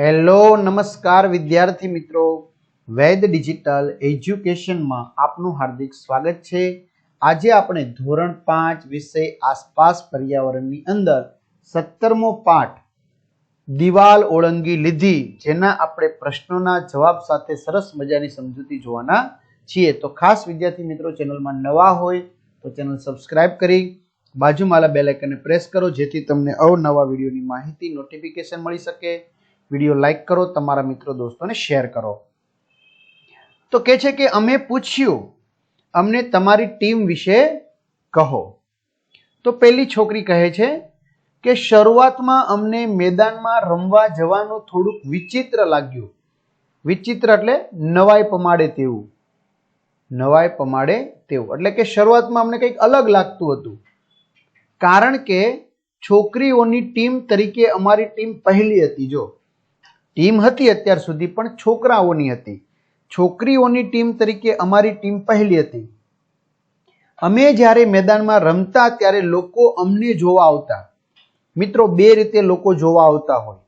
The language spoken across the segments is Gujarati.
હેલો નમસ્કાર વિદ્યાર્થી મિત્રો, વૈદ ડિજિટલ એજ્યુકેશનમાં આપનું હાર્દિક સ્વાગત છે। આજે આપણે ધોરણ 5 વિષય આસપાસ પર્યાવરણની અંદર 17મો પાઠ દિવાલ ઓળંગી લીધી, જેના આપણે પ્રશ્નોના જવાબ સાથે સરસ મજાની સમજૂતી જોવાના છીએ। તો ખાસ વિદ્યાર્થી મિત્રો, ચેનલમાં નવા હોય તો ચેનલ સબસ્ક્રાઇબ કરી બાજુમાં બેલ આઇકનને પ્રેસ કરો, જેથી તમને અવનવા વિડીયોની માહિતી નોટિફિકેશન મળી શકે। વિડીયો લાઈક કરો, તમારા મિત્રો દોસ્તોને શેર કરો। તો કહે છે કે અમે પૂછ્યું, અમને તમારી ટીમ વિશે કહો। તો પહેલી છોકરી કહે છે કે શરૂઆતમાં અમને મેદાનમાં રમવા જવાનું થોડુંક વિચિત્ર લાગ્યું। વિચિત્ર એટલે નવાઈ પમાડે તેવું, નવાઈ પમાડે તેવું એટલે કે શરૂઆતમાં અમને કંઈક અલગ લાગતું હતું, કારણ કે છોકરીઓની ટીમ તરીકે અમારી ટીમ પહેલી હતી। જો ટીમ હતી અત્યાર સુધી, પણ છોકરાઓની હતી, છોકરીઓની ટીમ તરીકે અમારી ટીમ પહેલી હતી। અમે જ્યારે મેદાનમાં રમતા ત્યારે લોકો અમને જોવા આવતા। મિત્રો, બે રીતે લોકો જોવા આવતા હોય,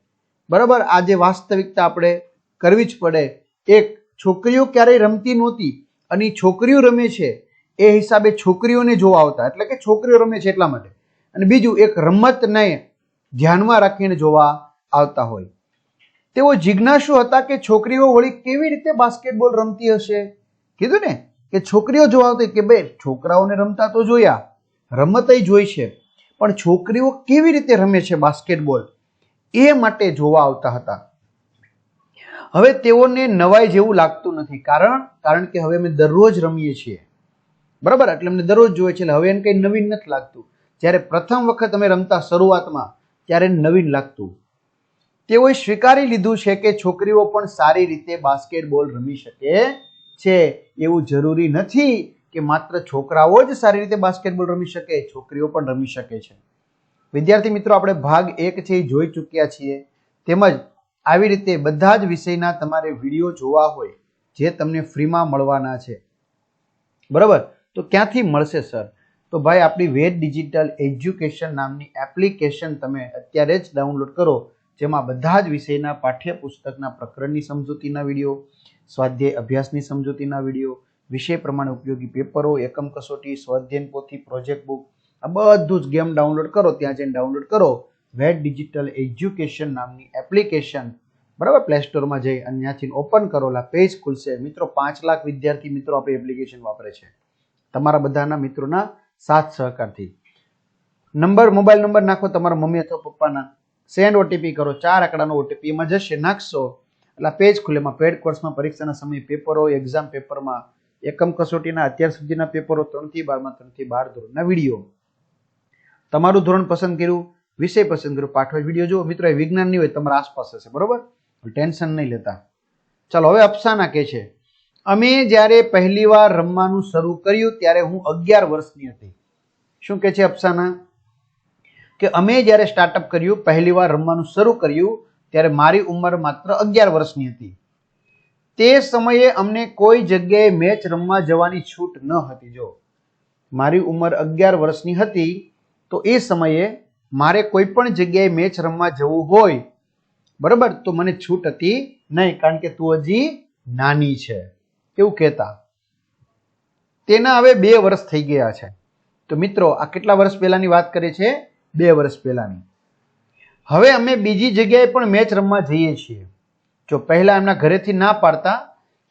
બરાબર। આજે વાસ્તવિકતા આપણે કરવી જ પડે। એક, છોકરીઓ ક્યારેય રમતી નહોતી અને છોકરીઓ રમે છે એ હિસાબે છોકરીઓને જોવા આવતા, એટલે કે છોકરીઓ રમે છે એટલા માટે। અને બીજું, એક રમતને ધ્યાનમાં રાખીને જોવા આવતા હોય। તેઓ જિજ્ઞાસુ હતા કે છોકરીઓ વળી કેવી રીતે બાસ્કેટબોલ રમતી હશે। કીધું ને કે છોકરીઓ જોવા આવતી કે ભાઈ છોકરાઓને રમતા તો જોયા, રમતય જોઈ છે, પણ છોકરીઓ કેવી રીતે રમે છે બાસ્કેટબોલ, એ માટે જોવા આવતા હતા। હવે તેઓને નવાઈ જેવું લાગતું નથી, કારણ કે હવે અમે દરરોજ રમીએ છીએ, બરાબર। એટલે અમને દરરોજ જોઈએ છે, એટલે હવે એને કઈ નવીન નથી લાગતું। જ્યારે પ્રથમ વખત અમે રમતા શરૂઆતમાં, ત્યારે નવીન લાગતું। તેઓએ સ્વીકારી લીધું છે કે છોકરીઓ પણ સારી રીતે બાસ્કેટબોલ રમી શકે છે। એવું જરૂરી નથી કે માત્ર છોકરાઓ જ સારી રીતે બાસ્કેટબોલ રમી શકે, છોકરીઓ પણ રમી શકે છે। વિદ્યાર્થી મિત્રો, આપણે ભાગ 1 છે એ જોઈ ચૂક્યા છીએ। તેમજ આવી રીતે બધા જ વિષયના તમારે વિડીયો જોવા હોય, જે તમને ફ્રીમાં મળવાના છે, બરાબર। તો ક્યાંથી મળશે સર? તો ભાઈ આપણી વૈદ ડિજિટલ એજ્યુકેશન નામની એપ્લિકેશન તમે અત્યારે જ ડાઉનલોડ કરો, જેમાં બધા જ વિષયના પાઠ્યપુસ્તકના પ્રકરણની સમજૂતીના વિડીયો, સ્વાધ્યાય અભ્યાસની સમજૂતીના વિડીયો, વિષય પ્રમાણે ઉપયોગી પેપરો, એકમ કસોટી, સ્વાધ્યાય પોથી, પ્રોજેક્ટ બુક, આ બધું જ ગેમ ડાઉનલોડ કરો, ત્યાં જઈને ડાઉનલોડ કરો વૈદ ડિજિટલ એજ્યુકેશન નામની એપ્લિકેશન, બરાબર। પ્લે સ્ટોરમાં જઈ અને ત્યાંથી ઓપન કરોલા પેજ ખુલશે। મિત્રો, 5 લાખ વિદ્યાર્થી મિત્રો આપણી એપ્લિકેશન વાપરે છે, તમારા બધાના મિત્રોના સાથ સહકારથી। મોબાઈલ નંબર નાખો તમારા મમ્મી અથવા પપ્પાના, સેન્ડ ઓટીપી કરો, 4 આંકડાનો ઓટીપી એમાં જશે, નાખશો એટલે પેજ ખુલે। એમાં પેડ કોર્સમાં પરીક્ષાના સમયે પેપરો, એક્ઝામ પેપરમાં, એકમ કસોટીના અત્યાર સુધીના પેપરો, 3 થી 12 માં 3 થી 12 ધોરણના વિડીયો, તમારું ધોરણ પસંદ કર્યું, વિષય પસંદ કર્યો, પાઠવાય વિડીયો જુઓ। મિત્રો, એ વિજ્ઞાન નહીં હોય, તમારા આસપાસ હશે, બરોબર, ટેન્શન નહીં લેતા। ચાલો, હવે અફસાના કહે છે, અમે જ્યારે પહેલી વાર રમવાનું શરૂ કર્યું ત્યારે હું 11 વર્ષની હતી। શું કહે છે અફસાના? કે અમે જ્યારે સ્ટાર્ટઅપ કર્યું, પહેલી વાર રમવાનું શરૂ કર્યું, ત્યારે મારી ઉંમર માત્ર 11 વર્ષની હતી। તે સમયે અમને કોઈ જગ્યાએ મેચ રમવા જવાની છૂટ ન હતી। જો મારી ઉંમર 11 વર્ષની હતી, તો એ સમયે મારે કોઈ પણ જગ્યાએ મેચ રમવા જવું હોય, બરાબર, તો મને છૂટ હતી નહીં, કારણ કે તું હજી નાની છે, એવું કહેતા। તેના હવે 2 વર્ષ થઈ ગયા છે। તો મિત્રો, આ કેટલા વર્ષ પહેલાની વાત કરે છે? 2 વર્ષ પહેલાની। હવે અમે બીજી જગ્યાએ પણ મેચ રમવા જઈએ છીએ। જો પહેલા એમના ઘરેથી ના પાડતા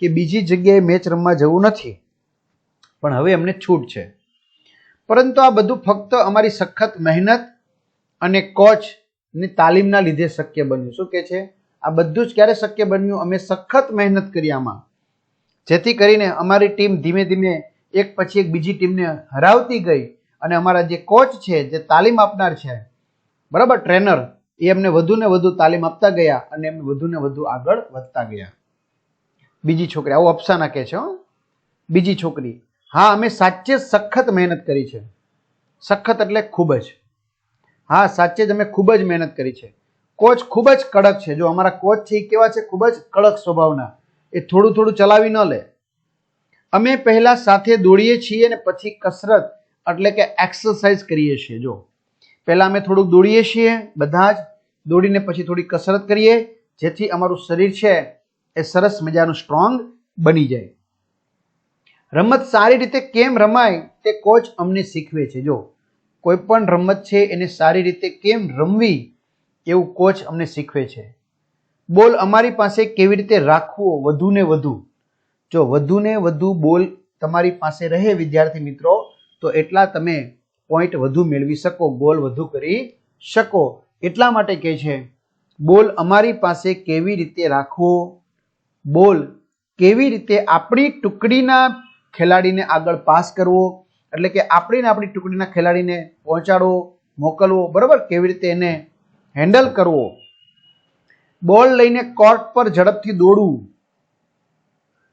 કે બીજી જગ્યાએ મેચ રમવા જવું નથી, પણ હવે અમને છૂટ છે। પરંતુ આ બધું ફક્ત અમારી સખત મહેનત અને કોચની તાલીમના લીધે શક્ય બન્યું। શું કહે છે? આ બધું જ ક્યારે શક્ય બન્યું? અમે સખત મહેનત કરી આમાં, જેથી કરીને અમારી ટીમ ધીમે ધીમે એક પછી એક બીજી ટીમને હરાવતી ગઈ, અને અમારા જે કોચ છે, જે તાલીમ આપનાર છે, બરાબર, ટ્રેનર, એ અમને વધુ ને વધુ તાલીમ આપતા ગયા અને એમ વધુ ને વધુ આગળ વધતા ગયા। બીજી છોકરી, આવું અફસાના કહે છે, બીજી છોકરી, હા અમે સાચે સખત મહેનત કરી છે। સખત એટલે ખૂબ જ, હા સાચે જ અમે ખૂબ જ મહેનત કરી છે। કોચ ખૂબ જ કડક છે। જો અમારા કોચ છે એ કેવા છે? ખૂબ જ કડક સ્વભાવના, એ થોડું થોડું ચલાવી ન લે। અમે પહેલા સાથે દોડીએ છીએ અને પછી કસરત એટલે કે એક્સરસાઇઝ કરીએ છીએ। જો પહેલા અમે થોડુંક દોડીએ છીએ, બધા જ દોડીને પછી થોડી કસરત કરીએ, જેથી અમારું શરીર છે એ સરસ મજાનું સ્ટ્રોંગ બની જાય. રમત સારી રીતે કેમ રમાય તે કોચ અમને શીખવે છે. જો કોઈ પણ રમત છે એને સારી રીતે કેમ રમવી એવું કોચ અમને શીખવે છે. બોલ અમારી પાસે કેવી રીતે રાખવો વધુ ને વધુ. જો વધુ ને વધુ બોલ તમારી પાસે રહે વિદ્યાર્થી મિત્રો, તો એટલા તમે પોઈન્ટ વધુ મેળવી શકો, ગોલ વધુ કરી શકો. એટલા માટે કહે છે બોલ અમારી પાસે કેવી રીતે રાખવો, બોલ કેવી રીતે આપણી ટુકડીના ખેલાડીને આગળ પાસ કરવો, એટલે કે આપણી ટુકડીના ખેલાડીને પહોંચાડવો, મોકલવો, બરાબર, કેવી રીતે એને હેન્ડલ કરવો. બોલ લઈને કોર્ટ પર ઝડપથી દોડવું.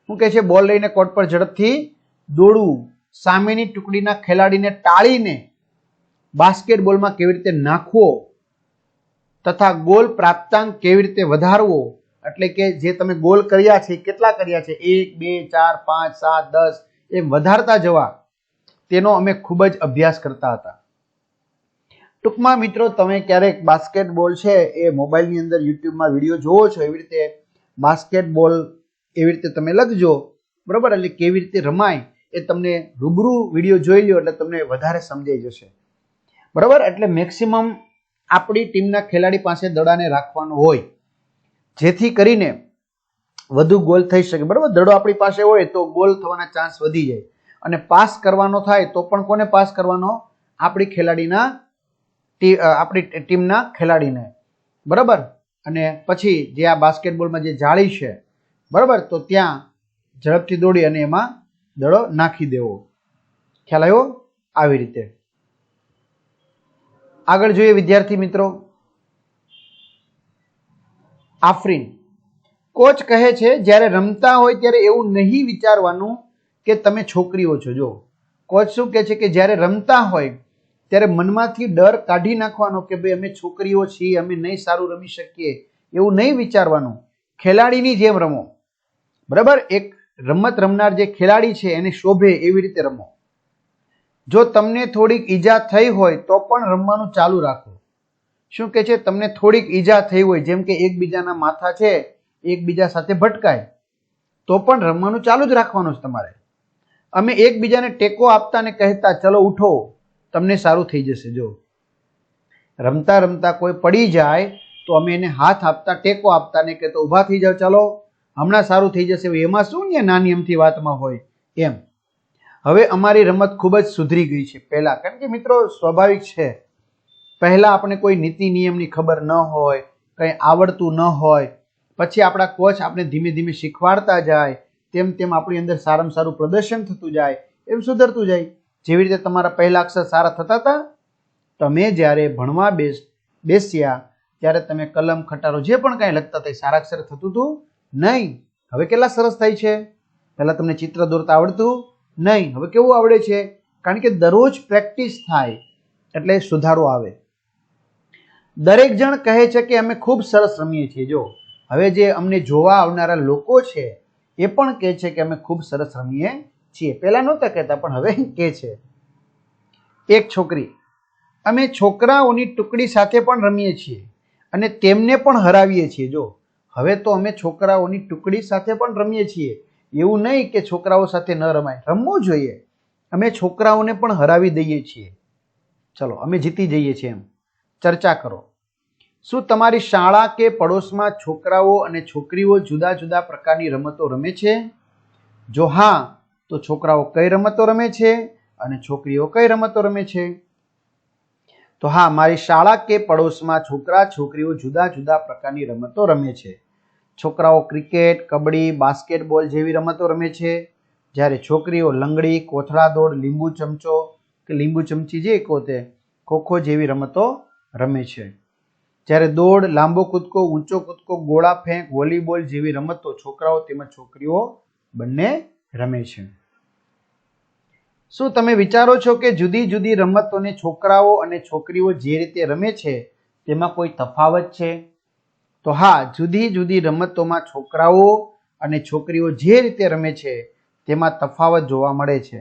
શું કહે છે? બોલ લઈને કોર્ટ પર ઝડપથી દોડવું. સામેની ટુકડીના ખેલાડીને ટાળીને બાસ્કેટબોલમાં કેવી રીતે નાખવો તથા ગોલ પ્રાપ્તાંક કેવી રીતે વધારવો, એટલે કે જે તમે ગોલ કર્યા છે કેટલા કર્યા છે 1 2 4 5 7 10 એમ વધારતા જવા, તેનો અમે ખૂબ જ અભ્યાસ કરતા હતા. ટૂંકમાં મિત્રો તમે ક્યારેક બાસ્કેટબોલ છે એ મોબાઈલની અંદર યુટ્યુબમાં વિડીયો જોવો છો, એવી રીતે બાસ્કેટબોલ એવી રીતે તમે લખજો, બરાબર, એટલે કેવી રીતે રમાય એ તમને રૂબરૂ વિડીયો જોઈ લો એટલે તમને વધારે સમજાઈ જશે, બરાબર. એટલે મેક્સિમમ આપણી ટીમના ખેલાડી પાસે દડાને રાખવાનો હોય જેથી કરીને વધુ ગોલ થઈ શકે, બરાબર. દડો આપણી પાસે હોય તો ગોલ થવાના ચાન્સ વધી જાય. અને પાસ કરવાનો થાય તો પણ કોને પાસ કરવાનો? આપણી ટીમના ખેલાડીને, બરાબર. અને પછી જે આ બાસ્કેટબોલમાં જે જાળી છે, બરાબર, તો ત્યાં ઝડપથી દોડી અને એમાં દડો નાખી દેવો. ખ્યાલ આવ્યો? આવી રીતે આગળ જોઈએ વિદ્યાર્થી મિત્રો. આફરીન કોચ કહે છે જ્યારે રમતા હોય ત્યારે એવું નહીં વિચારવાનું કે તમે છોકરીઓ છો. જો કોચ શું કહે છે કે જ્યારે રમતા હોય ત્યારે મનમાંથી ડર કાઢી નાખવાનો કે ભાઈ અમે છોકરીઓ છીએ, અમે નહીં સારું રમી શકીએ, એવું નહીં વિચારવાનું. ખેલાડીની જેમ રમો, બરાબર. એક રમત રમનાર જે ખેલાડી છે એને શોભે એવી રીતે રમો. જો તમને થોડીક ઈજા થઈ હોય તો પણ રમવાનું ચાલુ રાખો. શું કે છે? તમને થોડીક ઈજા થઈ હોય, જેમ કે એકબીજાના માથા છે એકબીજા સાથે ભટકાય, તો પણ રમવાનું ચાલુ જ રાખવાનું છે તમારે. અમે એકબીજાને ટેકો આપતા ને કહેતા ચલો ઉઠો, તમને સારું થઈ જશે. જો રમતા રમતા કોઈ પડી જાય તો અમે એને હાથ આપતા, ટેકો આપતા ને કહેતો ઊભા થઈ જાઓ, ચાલો હમણાં સારું થઈ જશે. એમાં શું ને નાની અમથી વાતમાં હોય એમ. હવે અમારી રમત ખૂબ જ સુધરી ગઈ છે પહેલા, કારણ કે મિત્રો સ્વાભાવિક છે, પહેલા આપણે કોઈ નીતિ નિયમની ખબર ન હોય, કંઈ આવડતું ન હોય, પછી આપણા કોચ આપણે ધીમે ધીમે શીખવાડતા જાય, તેમ તેમ આપણી અંદર સારામાં સારું પ્રદર્શન થતું જાય, એમ સુધરતું જાય. જેવી રીતે તમારા પહેલા અક્ષર સારા થતા હતા, તમે જ્યારે ભણવા બેસ્યા ત્યારે તમે કલમ ખટારો જે પણ કાંઈ લખતા હતા સારા અક્ષર થતું હતું નહીં. હવે કેટલા સરસ થાય છે. પહેલા તમને ચિત્ર દોરતા આવડતું નહીં, હવે કેવું આવડે છે? કારણ કે દરરોજ પ્રેક્ટિસ થાય એટલે સુધારો આવે. દરેક જણ કહે છે કે અમે ખૂબ સરસ રમીએ છીએ. જો હવે જે અમને જોવા આવનારા લોકો છે એ પણ કહે છે કે અમે ખૂબ સરસ રમીએ છીએ. પહેલા નહોતા કહેતા પણ હવે કહે છે. એક છોકરી, અમે છોકરાઓની ટુકડી સાથે પણ રમીએ છીએ અને તેમને પણ હરાવીએ છીએ. જો હવે તો અમે છોકરાઓની ટુકડી સાથે પણ રમીએ છીએ, એવું નહીં કે છોકરાઓ સાથે ન રમાય, રમવું જોઈએ. અમે છોકરાઓને પણ હરાવી દઈએ છીએ. ચલો અમે જીતી જઈએ છીએ એમ. ચર્ચા કરો. શું તમારી શાળા કે પડોશમાં છોકરાઓ અને છોકરીઓ જુદા જુદા પ્રકારની રમતો રમે છે? જો હા, તો છોકરાઓ કઈ રમતો રમે છે અને છોકરીઓ કઈ રમતો રમે છે? તો હા, મારી શાળા કે પડોશમાં છોકરા છોકરીઓ જુદા જુદા પ્રકારની રમતો રમે છે. છોકરાઓ ક્રિકેટ, કબડ્ડી, બાસ્કેટબોલ જેવી રમતો રમે છે, જ્યારે છોકરીઓ લંગડી, કોથળા દોડ, લીંબુ ચમચો કે લીંબુ ચમચી જે કહો તે, ખોખો જેવી રમતો રમે છે. જ્યારે દોડ, લાંબો કૂદકો, ઊંચો કૂદકો, ગોળા ફેંક, વોલીબોલ જેવી રમતો છોકરાઓ તેમજ છોકરીઓ બંને રમે છે. શું તમે વિચારો છો કે જુદી જુદી રમતોને છોકરાઓ અને છોકરીઓ જે રીતે રમે છે તેમાં કોઈ તફાવત છે? તો હા, જુદી જુદી રમતોમાં છોકરાઓ અને છોકરીઓ જે રીતે રમે છે તેમાં તફાવત જોવા મળે છે.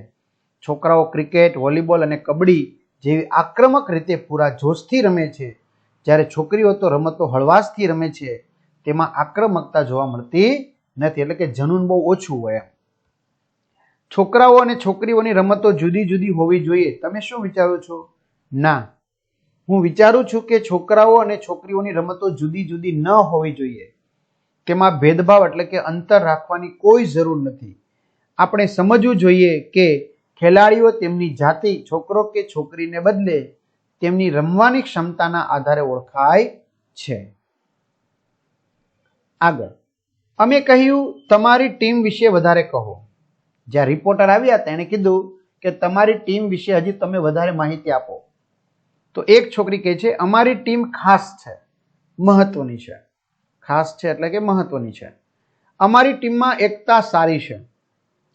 છોકરાઓ ક્રિકેટ, વોલીબોલ અને કબડ્ડી જેવી આક્રમક રીતે પૂરા જોશથી રમે છે, જ્યારે છોકરીઓ તો રમતો હળવાશથી રમે છે, તેમાં આક્રમકતા જોવા મળતી નથી, એટલે કે જનૂન બહુ ઓછું હોય. છોકરાઓ અને છોકરીઓની રમતો જુદી જુદી હોવી જોઈએ. તમે શું વિચારો છો? ના, હું વિચારું છું કે છોકરાઓ અને છોકરીઓની રમતો જુદી જુદી ન હોવી જોઈએ. તેમાં ભેદભાવ એટલે કે અંતર રાખવાની કોઈ જરૂર નથી. આપણે સમજવું જોઈએ કે ખેલાડીઓ તેમની જાતિ, છોકરો કે છોકરીને બદલે તેમની રમવાની ક્ષમતાના આધારે ઓળખાય છે. આગળ અમે કહ્યું તમારી ટીમ વિશે વધારે કહો. જ્યાં રિપોર્ટર આવ્યા હતા એને કીધું કે તમારી ટીમ વિશે હજી તમે વધારે માહિતી આપો. તો એક છોકરી કહે છે અમારી ટીમ ખાસ છે, મહત્વની છે. ખાસ છે એટલે કે મહત્વની છે. અમારી ટીમમાં એકતા સારી છે.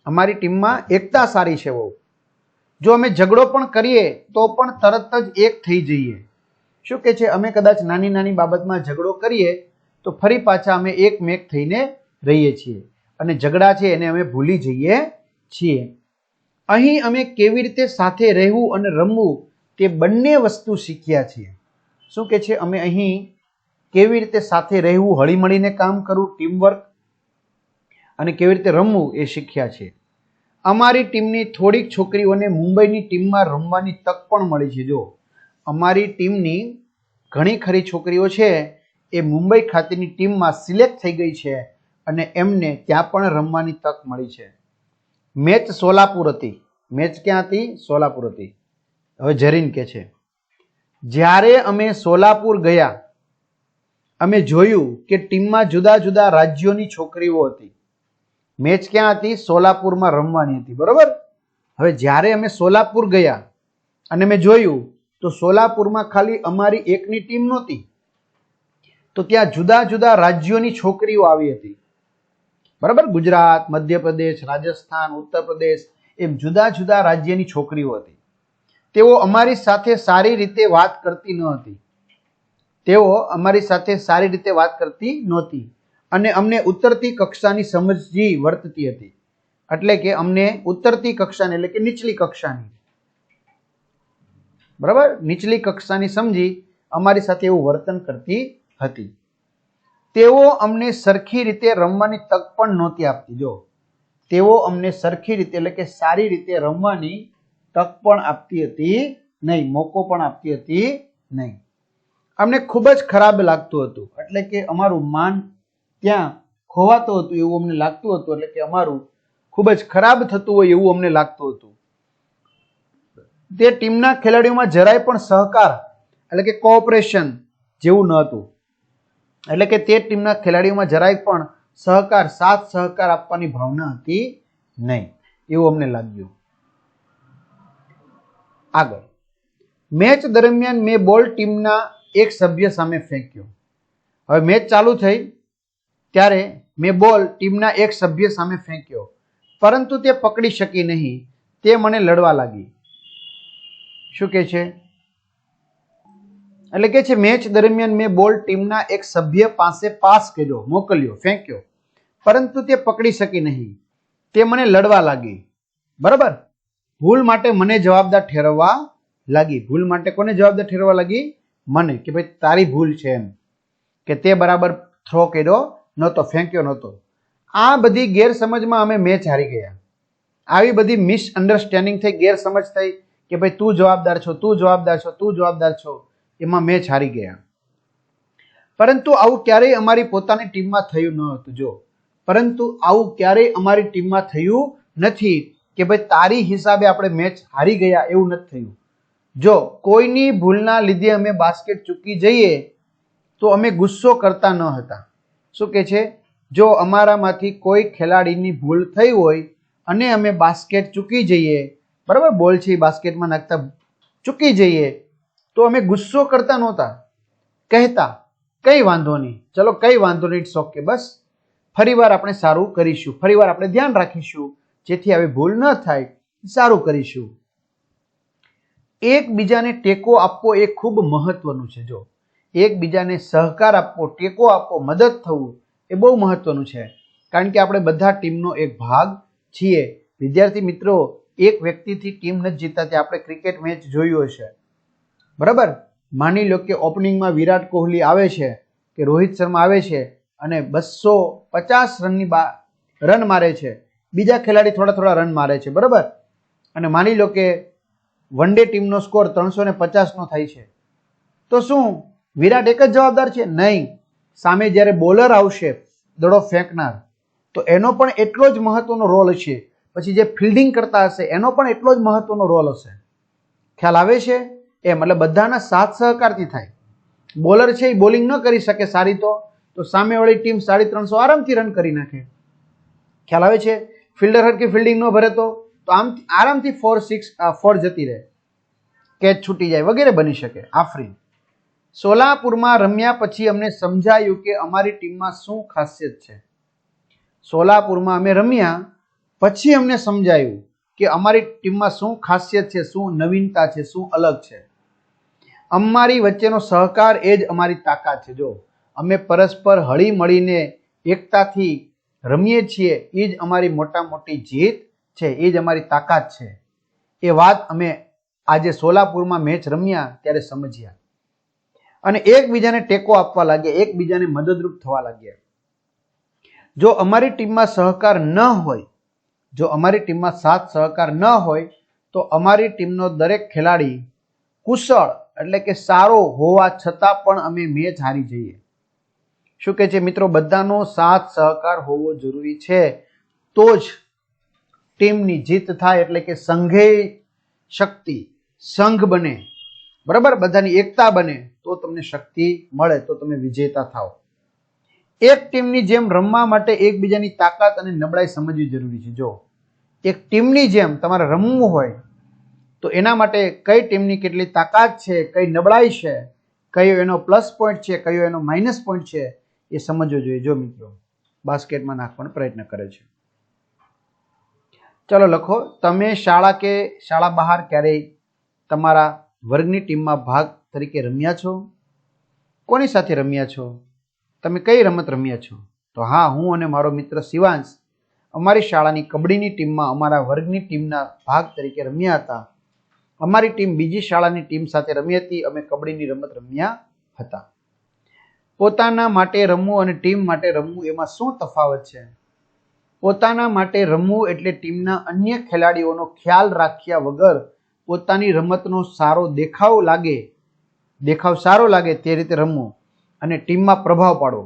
અમારી ટીમમાં એકતા સારી છે. બહુ જો અમે ઝઘડો પણ કરીએ તો પણ તરત જ એક થઈ જઈએ. શું કે છે? અમે કદાચ નાની નાની બાબતમાં ઝઘડો કરીએ તો ફરી પાછા અમે એકમેક થઈને રહીએ છીએ અને ઝઘડા છે એને અમે ભૂલી જઈએ છીએ. અહીં અમે કેવી રીતે સાથે રહેવું અને રમવું તે બંને વસ્તુ શીખ્યા છીએ. શું કે છે? અમે અહીં કેવી રીતે સાથે રહેવું, હળીમળીને કામ કરવું, ટીમવર્ક, અને કેવી રીતે રમવું એ શીખ્યા છે. અમારી ટીમની થોડીક છોકરીઓને મુંબઈની ટીમમાં રમવાની તક પણ મળી છે. જો અમારી ટીમની ઘણી ખરી છોકરીઓ છે એ મુંબઈ ખાતેની ટીમમાં સિલેક્ટ થઈ ગઈ છે અને એમને ત્યાં પણ રમવાની તક મળી છે. મેચ સોલાપુર હતી. મેચ ક્યાં હતી? સોલાપુર હતી. હવે જરીન કે છે જ્યારે અમે સોલાપુર ગયા અમે જોયું કે ટીમમાં જુદા જુદા રાજ્યોની છોકરીઓ હતી. મેચ ક્યાં હતી? સોલાપુરમાં રમવાની હતી. બરોબર. હવે જ્યારે અમે સોલાપુર ગયા અને મેં જોયું તો સોલાપુરમાં ખાલી અમારી એકની ટીમ નહોતી, તો ત્યાં જુદા જુદા રાજ્યોની છોકરીઓ આવી હતી. બરાબર. ગુજરાત, મધ્યપ્રદેશ, રાજસ્થાન, ઉત્તર પ્રદેશ એમ જુદા જુદા રાજ્યની છોકરીઓ હતી. તેઓ અમારી સાથે સારી રીતે વાત કરતી ન હતી. તેઓ અમારી સાથે સારી રીતે વાત કરતી નહોતી અને અમને ઉતરતી કક્ષાની સમજી વર્તતી હતી. એટલે કે અમને ઉતરતી કક્ષાની એટલે કે નીચલી કક્ષાની, બરાબર, નીચલી કક્ષાની સમજી અમારી સાથે એવું વર્તન કરતી હતી. તેઓ અમને સરખી રીતે રમવાની તક પણ નહોતી આપતી. જો તેઓ અમને સરખી રીતે એટલે કે સારી રીતે રમવાની તક પણ આપતી હતી નહીં, મોકો પણ આપતી હતી નહીં. અમને ખૂબ જ ખરાબ લાગતું હતું, એટલે કે અમારું માન ત્યાં ખોવાતું હતું એવું અમને લાગતું હતું. એટલે કે અમારું ખૂબ જ ખરાબ થતું હોય એવું અમને લાગતું હતું. તે ટીમના ખેલાડીઓમાં જરાય પણ સહકાર એટલે કે કોઓપરેશન જેવું ન હતું. એટલે કે તે ટીમના ખેલાડીઓમાં જરાય પણ સહકાર, સાથ સહકાર આપવાની ભાવના હતી નહીં એવું અમને લાગ્યું. આગળ મેચ દરમિયાન મેં બોલ ટીમના એક સભ્ય સામે ફેંક્યો. હવે મેચ ચાલુ થઈ ત્યારે મેં બોલ ટીમના એક સભ્ય સામે ફેંક્યો, પરંતુ તે પકડી શકી નહીં. તે મને લડવા લાગી. શું કે છે? એટલે કે છે મેચ દરમિયાન મેં બોલ ટીમના એક સભ્ય પાસે પાસ કર્યો, મોકલ્યો, ફેંક્યો, પરંતુ તે પકડી શકી નહીં. તે મને લડવા લાગી. બરાબર. ભૂલ માટે મને જવાબદાર ઠેરવવા લાગી. ભૂલ માટે કોને જવાબદાર ઠેરવવા લાગી? મને, કે ભાઈ તારી ભૂલ છે એમ, કે તે બરાબર થ્રો કર્યો નહોતો, ફેંક્યો નહોતો. આ બધી ગેરસમજમાં અમે મેચ હારી ગયા. આવી બધી મિસઅન્ડરસ્ટેન્ડિંગ થઈ, ગેરસમજ થઈ કે ભાઈ તું જવાબદાર છો, તું જવાબદાર છો, તું જવાબદાર છો, એમાં મેચ હારી ગયા. પરંતુ આવું ક્યારેય અમારી પોતાની ટીમમાં થયું ન હતું. જો પરંતુ આવું ક્યારેય અમારી ટીમમાં થયું નથી કે ભાઈ તારી હિસાબે આપણે મેચ હારી ગયા, એવું નથી થયું. જો કોઈની ભૂલના લીધે અમે બાસ્કેટ ચૂકી જઈએ તો અમે ગુસ્સો કરતા ન હતા. શું કે છે? જો અમારામાંથી કોઈ ખેલાડીની ભૂલ થઈ હોય અને અમે બાસ્કેટ ચૂકી જઈએ, બરાબર, બોલ છે બાસ્કેટમાં નાખતા ચૂકી જઈએ, તો અમે ગુસ્સો કરતા નહોતા. કહેતા કઈ વાંધો નહીં, ચલો કઈ વાંધો નહીં, ઇટ્સ ઓકે, બસ ફરીવાર આપણે સારું કરીશું, ફરીવાર આપણે ધ્યાન રાખીશું, જેથી આવી ભૂલ ન થાય, સારું કરીશું. એકબીજાને ટેકો આપવો એ ખૂબ મહત્વનું છે. જો એકબીજાને સહકાર આપવો, ટેકો આપવો, મદદ થવું એ બહુ મહત્વનું છે. કારણ કે આપણે બધા ટીમનો એક ભાગ છીએ. વિદ્યાર્થી મિત્રો, એક વ્યક્તિથી ટીમ નથી જીતાતી. આપણે ક્રિકેટ મેચ જોયું હશે, બરાબર. માની લો કે ઓપનિંગમાં વિરાટ કોહલી આવે છે કે રોહિત શર્મા આવે છે અને 250 રનની રન મારે છે, બીજા ખેલાડી થોડા થોડા રન મારે છે, બરાબર, અને માની લો કે વન ડે ટીમનો સ્કોર 350નો થાય છે, તો શું વિરાટ એક જ જવાબદાર છે? નહીં. સામે જ્યારે બોલર આવશે દડો ફેંકનાર, તો એનો પણ એટલો જ મહત્વનો રોલ છે. પછી જે ફિલ્ડિંગ કરતા હશે એનો પણ એટલો જ મહત્વનો રોલ હશે. ખ્યાલ આવે છે? એમ એટલે બધાના સાથ સહકારથી થાય. બોલર છે એ બોલિંગ ન કરી શકે સારી, તો સામેવાળી ટીમ 350 આરામથી રન કરી નાખે. ખ્યાલ આવે છે? ફિલ્ડર હરકી ફિલ્ડિંગ ન ભરે તો આમ આરામથી 4 જતી રહે, કેચ છૂટી જાય વગેરે બની શકે. આફરીન. સોલાપુરમાં રમ્યા પછી અમને સમજાયું કે અમારી ટીમમાં શું ખાસિયત છે. સોલાપુરમાં અમે રમ્યા પછી અમને સમજાયું કે અમારી ટીમમાં શું ખાસિયત છે, શું નવીનતા છે, શું અલગ છે. અમારી વચ્ચેનો સહકાર એ જ અમારી તાકાત છે. જો અમે પરસ્પર હળી મળીને એકતાથી રમીએ છીએ, એ જ અમારી મોટા મોટી જીત છે, એ જ અમારી તાકાત છે. એ વાત અમે આજે સોલાપુરમાં મેચ રમ્યા ત્યારે સમજ્યા અને એકબીજાને ટેકો આપવા લાગ્યા, એકબીજાને મદદરૂપ થવા લાગ્યા. જો અમારી ટીમમાં સહકાર ન હોય, જો અમારી ટીમમાં સાથ સહકાર ન હોય, તો અમારી ટીમનો દરેક ખેલાડી કુશળ એટલે કે સારો હોવા છતાં પણ અમે મેચ હારી જઈએ. શું કહે છે મિત્રો? બધાનો સાથ સહકાર હોવો જરૂરી છે, તો જ ટીમની જીત થાય. એટલે કે સંઘે શક્તિ, સંઘ બને, બરાબર, બધાની એકતા બને તો તમને શક્તિ મળે, તો તમે વિજેતા થાવ. એક ટીમની જેમ રમવા માટે એકબીજાની તાકાત અને નબળાઈ સમજવી જરૂરી છે. જો એક ટીમની જેમ તમારે રમવું હોય તો એના માટે કઈ ટીમની કેટલી તાકાત છે, કઈ નબળાઈ છે, કયો એનો પ્લસ પોઈન્ટ છે, કયો એનો માઇનસ પોઈન્ટ છે, એ સમજવો જોઈએ. જો મિત્રો બાસ્કેટમાં નાખવાનો પ્રયત્ન કરે છે. ચલો લખો, તમે શાળા કે શાળા બહાર ક્યારેય તમારા વર્ગની ટીમમાં ભાગ તરીકે રમ્યા છો? કોની સાથે રમ્યા છો? તમે કઈ રમત રમ્યા છો? તો હા, હું અને મારો મિત્ર શિવાંશ અમારી શાળાની કબડ્ડીની ટીમમાં અમારા વર્ગની ટીમના ભાગ તરીકે રમ્યા હતા. અમારી ટીમ બીજી શાળાની ટીમ સાથે રમી હતી. અમે કબડ્ડીની રમત રમ્યા હતા. પોતાના માટે રમવું અને ટીમ માટે રમવું, એમાં શું તફાવત છે? પોતાના માટે રમવું એટલે ટીમના અન્ય ખેલાડીઓનો ખ્યાલ રાખ્યા વગર પોતાની રમતનો દેખાવ સારો લાગે તે રીતે રમવું અને ટીમમાં પ્રભાવ પાડવો.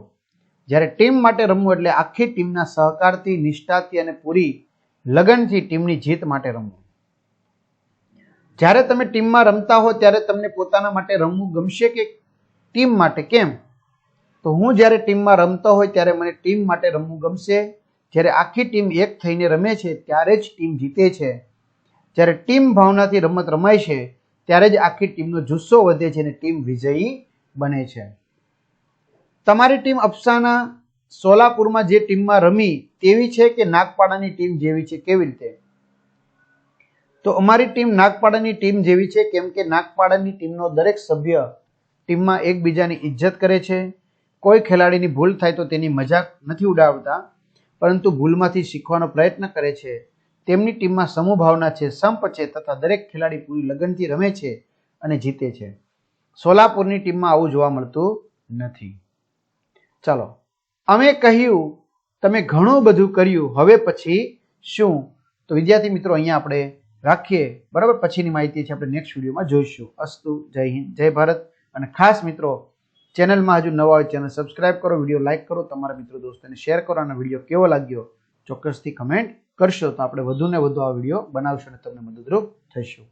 જ્યારે ટીમ માટે રમવું એટલે આખી ટીમના સહકારથી, નિષ્ઠાથી અને પૂરી લગનથી ટીમની જીત માટે રમવું. જ્યારે તમે ટીમમાં રમતા હો ત્યારે તમને પોતાના માટે રમવું ગમશે કે ટીમ માટે? કેમ? તો હું જ્યારે ટીમમાં રમતો હોય ત્યારે મને ટીમ માટે રમવું ગમશે. જ્યારે આખી ટીમ એક થઈને રમે છે ત્યારે જ ટીમ જીતે છે. જ્યારે ટીમ ભાવનાથી રમત રમાય છે ત્યારે જ આખી ટીમનો જુસ્સો વધે છે અને ટીમ વિજયી બને છે. તમારી ટીમ અફસાના સોલાપુરમાં જે ટીમમાં રમી તેવી છે કે નાગપાડાની ટીમ જેવી છે? કેવી રીતે? તો અમારી ટીમ નાગપાડાની ટીમ જેવી છે, કેમ કે નાગપાડાની ટીમનો દરેક સભ્ય ટીમમાં એકબીજાની ઇજ્જત કરે છે. કોઈ ખેલાડીની ભૂલ થાય તો તેની મજાક નથી ઉડાવતા, પરંતુ ભૂલમાંથી શીખવાનો પ્રયત્ન કરે છે. તેમની ટીમમાં સમૂહ ભાવના છે, સંપ છે તથા દરેક ખેલાડી પૂરી લગનથી રમે છે અને જીતે છે. સોલાપુરની ટીમમાં આવું જોવા મળતું નથી. ચાલો, અમે કહ્યું તમે ઘણું બધું કર્યું, હવે પછી શું? તો વિદ્યાર્થી મિત્રો અહીંયા આપણે રાખીએ, બરાબર. પછીની માહિતી છે આપણે નેક્સ્ટ વિડીયોમાં જોઈશું. અસ્તુ, જય હિન્દ, જય ભારત. અને ખાસ મિત્રો, ચેનલમાં હજુ નવા હોય ચેનલ સબસ્ક્રાઇબ કરો, વિડીયો લાઇક કરો, તમારા મિત્રો દોસ્તોને શેર કરો અને વિડીયો કેવો લાગ્યો ચોક્કસથી કમેન્ટ કરશો, તો આપણે વધુ ને વધુ આ વિડીયો બનાવશું અને તમને મદદરૂપ થઈશું.